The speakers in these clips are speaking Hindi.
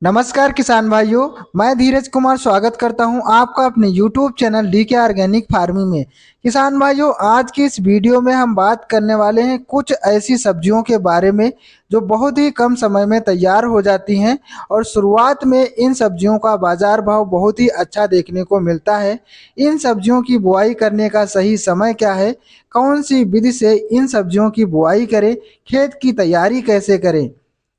नमस्कार किसान भाइयों। मैं धीरज कुमार स्वागत करता हूं आपका अपने YouTube channel DK organic farming में। किसान भाइयों, आज की इस वीडियो में हम बात करने वाले हैं कुछ ऐसी सब्जियों के बारे में जो बहुत ही कम समय में तैयार हो जाती हैं और शुरुआत में इन सब्जियों का बाजार भाव बहुत ही अच्छा देखने को मिलता है। इन सब्जियों की बुआई करने का सही समय क्या है, कौन सी विधि से इन सब्जियों की बुआई करें, खेत की तैयारी कैसे करें,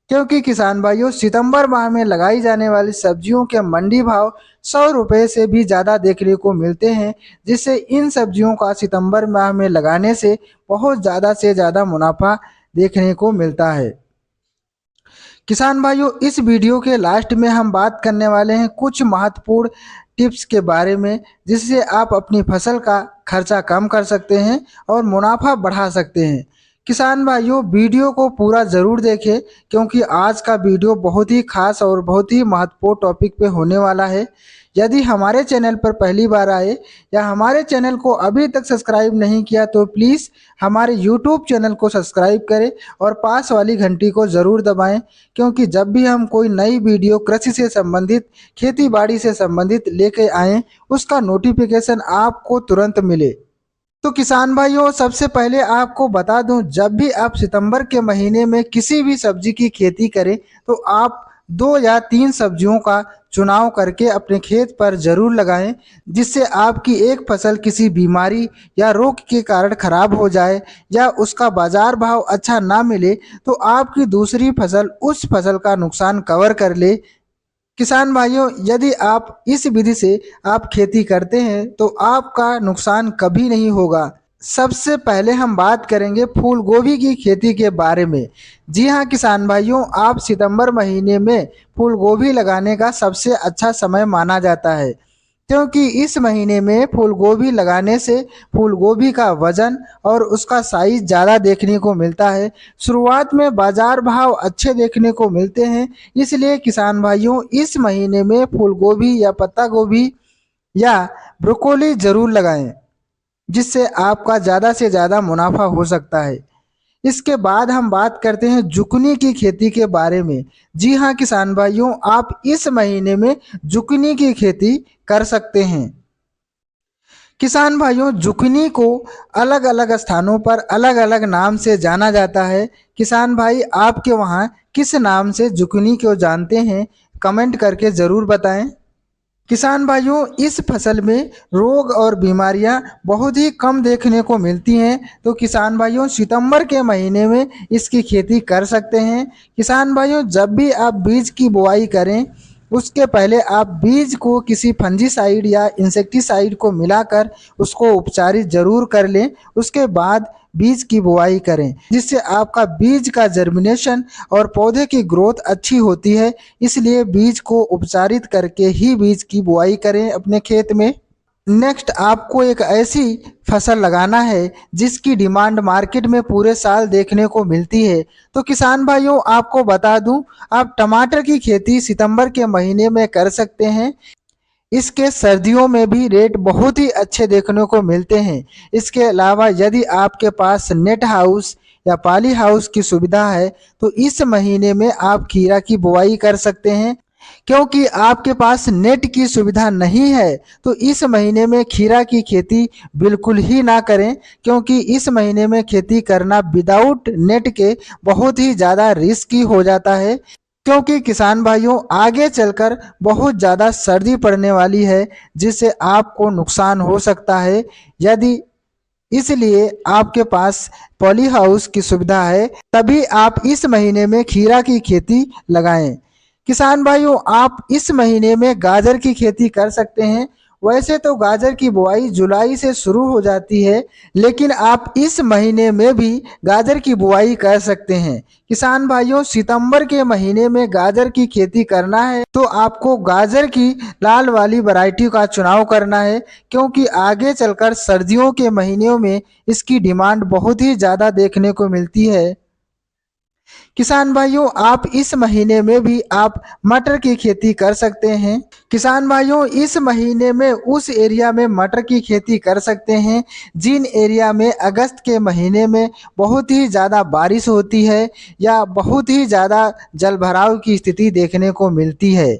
क्योंकि किसान भाइयों सितंबर माह में लगाई जाने वाली सब्जियों के मंडी भाव 100 रुपये से भी ज़्यादा देखने को मिलते हैं, जिससे इन सब्जियों का सितंबर माह में लगाने से बहुत ज़्यादा से ज़्यादा मुनाफा देखने को मिलता है। किसान भाइयों, इस वीडियो के लास्ट में हम बात करने वाले हैं कुछ महत्वपूर्ण टिप्स के बारे में, जिससे आप अपनी फसल का खर्चा कम कर सकते हैं और मुनाफा बढ़ा सकते हैं। किसान भाइयों, वीडियो को पूरा ज़रूर देखें, क्योंकि आज का वीडियो बहुत ही खास और बहुत ही महत्वपूर्ण टॉपिक पे होने वाला है। यदि हमारे चैनल पर पहली बार आए या हमारे चैनल को अभी तक सब्सक्राइब नहीं किया तो प्लीज़ हमारे यूट्यूब चैनल को सब्सक्राइब करें और पास वाली घंटी को ज़रूर दबाएं, क्योंकि जब भी हम कोई नई वीडियो कृषि से संबंधित, खेती बाड़ी से संबंधित लेके आएँ, उसका नोटिफिकेशन आपको तुरंत मिले। तो किसान भाइयों, सबसे पहले आपको बता दूं, जब भी आप सितंबर के महीने में किसी भी सब्जी की खेती करें तो आप 2 या 3 सब्जियों का चुनाव करके अपने खेत पर जरूर लगाएं, जिससे आपकी एक फसल किसी बीमारी या रोग के कारण खराब हो जाए या उसका बाजार भाव अच्छा ना मिले तो आपकी दूसरी फसल उस फसल का नुकसान कवर कर ले। किसान भाइयों, यदि आप इस विधि से आप खेती करते हैं तो आपका नुकसान कभी नहीं होगा। सबसे पहले हम बात करेंगे फूल गोभी की खेती के बारे में। जी हाँ किसान भाइयों, आप सितंबर महीने में फूल गोभी लगाने का सबसे अच्छा समय माना जाता है, क्योंकि इस महीने में फूल गोभी लगाने से फूल गोभी का वजन और उसका साइज ज़्यादा देखने को मिलता है। शुरुआत में बाजार भाव अच्छे देखने को मिलते हैं, इसलिए किसान भाइयों इस महीने में फूल गोभी या पत्ता गोभी या ब्रोकोली ज़रूर लगाएं, जिससे आपका ज़्यादा से ज़्यादा मुनाफा हो सकता है। इसके बाद हम बात करते हैं जुकनी की खेती के बारे में। जी हाँ किसान भाइयों, आप इस महीने में जुकनी की खेती कर सकते हैं। किसान भाइयों, जुकनी को अलग अलग स्थानों पर अलग अलग नाम से जाना जाता है। किसान भाई, आपके वहाँ किस नाम से जुकनी को जानते हैं, कमेंट करके ज़रूर बताएं। किसान भाइयों, इस फसल में रोग और बीमारियां बहुत ही कम देखने को मिलती हैं, तो किसान भाइयों सितंबर के महीने में इसकी खेती कर सकते हैं। किसान भाइयों, जब भी आप बीज की बुआई करें उसके पहले आप बीज को किसी फंजीसाइड या इंसेक्टिसाइड को मिलाकर उसको उपचारित जरूर कर लें। उसके बाद बीज की बुआई करें, जिससे आपका बीज का जर्मिनेशन और पौधे की ग्रोथ अच्छी होती है। इसलिए बीज को उपचारित करके ही बीज की बुआई करें अपने खेत में। नेक्स्ट, आपको एक ऐसी फसल लगाना है जिसकी डिमांड मार्केट में पूरे साल देखने को मिलती है। तो किसान भाइयों, आपको बता दूं, आप टमाटर की खेती सितंबर के महीने में कर सकते हैं। इसके सर्दियों में भी रेट बहुत ही अच्छे देखने को मिलते हैं। इसके अलावा यदि आपके पास नेट हाउस या पॉली हाउस की सुविधा है तो इस महीने में आप खीरा की बुआई कर सकते हैं। क्योंकि आपके पास नेट की सुविधा नहीं है तो इस महीने में खीरा की खेती बिल्कुल ही ना करें, क्योंकि इस महीने में खेती करना विदाउट नेट के बहुत ही ज़्यादा रिस्की हो जाता है। क्योंकि किसान भाइयों, आगे चलकर बहुत ज़्यादा सर्दी पड़ने वाली है, जिससे आपको नुकसान हो सकता है। यदि इसलिए आपके पास पॉली हाउस की सुविधा है तभी आप इस महीने में खीरा की खेती लगाएं। किसान भाइयों, आप इस महीने में गाजर की खेती कर सकते हैं। वैसे तो गाजर की बुआई जुलाई से शुरू हो जाती है, लेकिन आप इस महीने में भी गाजर की बुआई कर सकते हैं। किसान भाइयों, सितंबर के महीने में गाजर की खेती करना है तो आपको गाजर की लाल वाली वैरायटी का चुनाव करना है, क्योंकि आगे चलकर सर्दियों के महीनों में इसकी डिमांड बहुत ही ज़्यादा देखने को मिलती है। किसान भाइयों, आप इस महीने में भी आप मटर की खेती कर सकते हैं। किसान भाइयों, इस महीने में उस एरिया में मटर की खेती कर सकते हैं जिन एरिया में अगस्त के महीने में बहुत ही ज़्यादा बारिश होती है या बहुत ही ज़्यादा जलभराव की स्थिति देखने को मिलती है।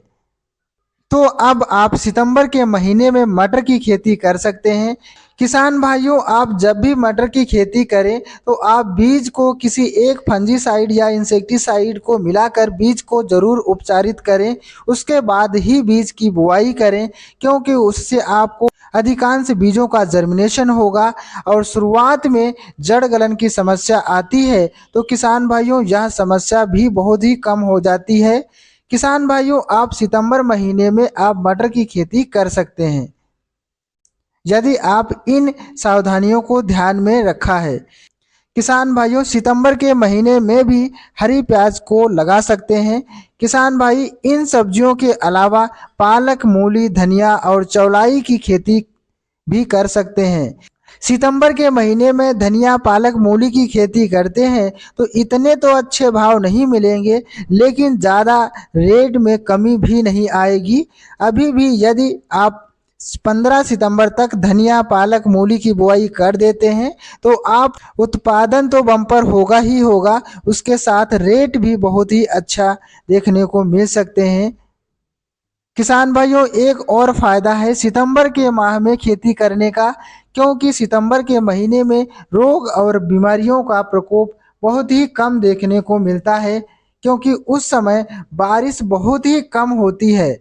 तो अब आप सितंबर के महीने में मटर की खेती कर सकते हैं। किसान भाइयों, आप जब भी मटर की खेती करें तो आप बीज को किसी एक फंजीसाइड या इंसेक्टिसाइड को मिलाकर बीज को जरूर उपचारित करें। उसके बाद ही बीज की बुआई करें, क्योंकि उससे आपको अधिकांश बीजों का जर्मिनेशन होगा और शुरुआत में जड़ गलन की समस्या आती है तो किसान भाइयों यह समस्या भी बहुत ही कम हो जाती है। किसान भाइयों, आप सितंबर महीने में आप मटर की खेती कर सकते हैं यदि आप इन सावधानियों को ध्यान में रखा है। किसान भाइयों, सितंबर के महीने में भी हरी प्याज को लगा सकते हैं। किसान भाई, इन सब्जियों के अलावा पालक, मूली, धनिया और चौलाई की खेती भी कर सकते हैं। सितंबर के महीने में धनिया, पालक, मूली की खेती करते हैं तो इतने तो अच्छे भाव नहीं मिलेंगे, लेकिन ज़्यादा रेट में कमी भी नहीं आएगी। अभी भी यदि आप 15 सितंबर तक धनिया, पालक, मूली की बुआई कर देते हैं तो आप उत्पादन तो बम्पर होगा ही होगा, उसके साथ रेट भी बहुत ही अच्छा देखने को मिल सकते हैं। किसान भाइयों, एक और फायदा है सितंबर के माह में खेती करने का, क्योंकि सितंबर के महीने में रोग और बीमारियों का प्रकोप बहुत ही कम देखने को मिलता है, क्योंकि उस समय बारिश बहुत ही कम होती है।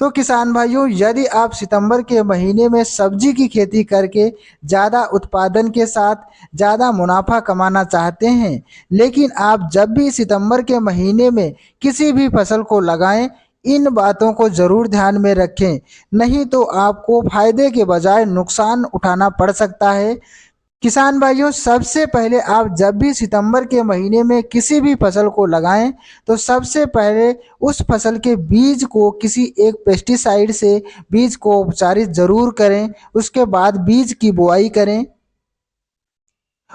तो किसान भाइयों, यदि आप सितंबर के महीने में सब्जी की खेती करके ज़्यादा उत्पादन के साथ ज़्यादा मुनाफा कमाना चाहते हैं, लेकिन आप जब भी सितंबर के महीने में किसी भी फसल को लगाएं, इन बातों को ज़रूर ध्यान में रखें, नहीं तो आपको फायदे के बजाय नुकसान उठाना पड़ सकता है। किसान भाइयों, सबसे पहले आप जब भी सितंबर के महीने में किसी भी फसल को लगाएं तो सबसे पहले उस फसल के बीज को किसी एक पेस्टिसाइड से बीज को उपचारित जरूर करें। उसके बाद बीज की बुआई करें।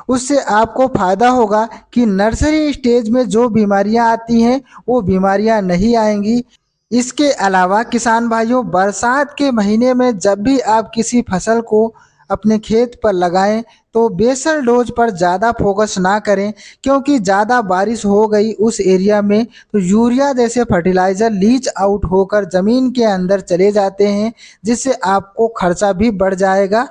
उससे आपको फायदा होगा कि नर्सरी स्टेज में जो बीमारियां आती हैं वो बीमारियां नहीं आएंगी। इसके अलावा किसान भाइयों, बरसात के महीने में जब भी आप किसी फसल को अपने खेत पर लगाएं तो बेसल डोज पर ज़्यादा फोकस ना करें, क्योंकि ज़्यादा बारिश हो गई उस एरिया में तो यूरिया जैसे फर्टिलाइज़र लीच आउट होकर ज़मीन के अंदर चले जाते हैं, जिससे आपको खर्चा भी बढ़ जाएगा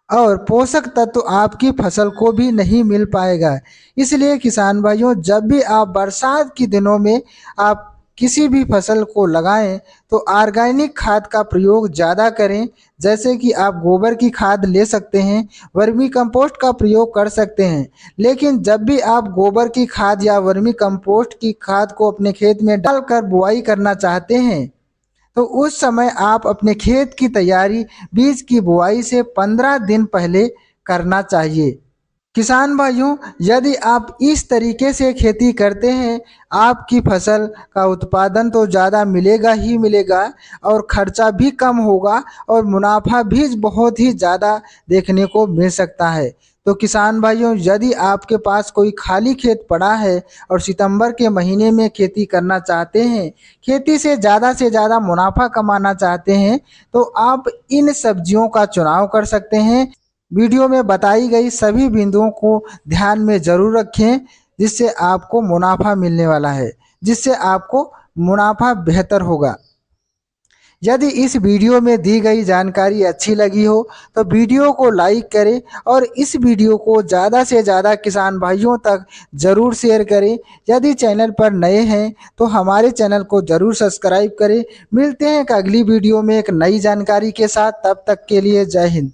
और पोषक तत्व आपकी फसल को भी नहीं मिल पाएगा। इसलिए किसान भाइयों, जब भी आप बरसात के दिनों में आप किसी भी फसल को लगाएं तो ऑर्गेनिक खाद का प्रयोग ज़्यादा करें। जैसे कि आप गोबर की खाद ले सकते हैं, वर्मी कंपोस्ट का प्रयोग कर सकते हैं। लेकिन जब भी आप गोबर की खाद या वर्मी कंपोस्ट की खाद को अपने खेत में डालकर बुआई करना चाहते हैं तो उस समय आप अपने खेत की तैयारी बीज की बुआई से 15 दिन पहले करना चाहिए। किसान भाइयों, यदि आप इस तरीके से खेती करते हैं, आपकी फसल का उत्पादन तो ज़्यादा मिलेगा ही मिलेगा और खर्चा भी कम होगा और मुनाफा भी बहुत ही ज़्यादा देखने को मिल सकता है। तो किसान भाइयों, यदि आपके पास कोई खाली खेत पड़ा है और सितंबर के महीने में खेती करना चाहते हैं, खेती से ज़्यादा मुनाफा कमाना चाहते हैं, तो आप इन सब्जियों का चुनाव कर सकते हैं। वीडियो में बताई गई सभी बिंदुओं को ध्यान में ज़रूर रखें, जिससे आपको मुनाफा मिलने वाला है, जिससे आपको मुनाफा बेहतर होगा। यदि इस वीडियो में दी गई जानकारी अच्छी लगी हो तो वीडियो को लाइक करें और इस वीडियो को ज़्यादा से ज़्यादा किसान भाइयों तक ज़रूर शेयर करें। यदि चैनल पर नए हैं तो हमारे चैनल को ज़रूर सब्सक्राइब करें। मिलते हैं एक अगली वीडियो में एक नई जानकारी के साथ, तब तक के लिए जय हिंद।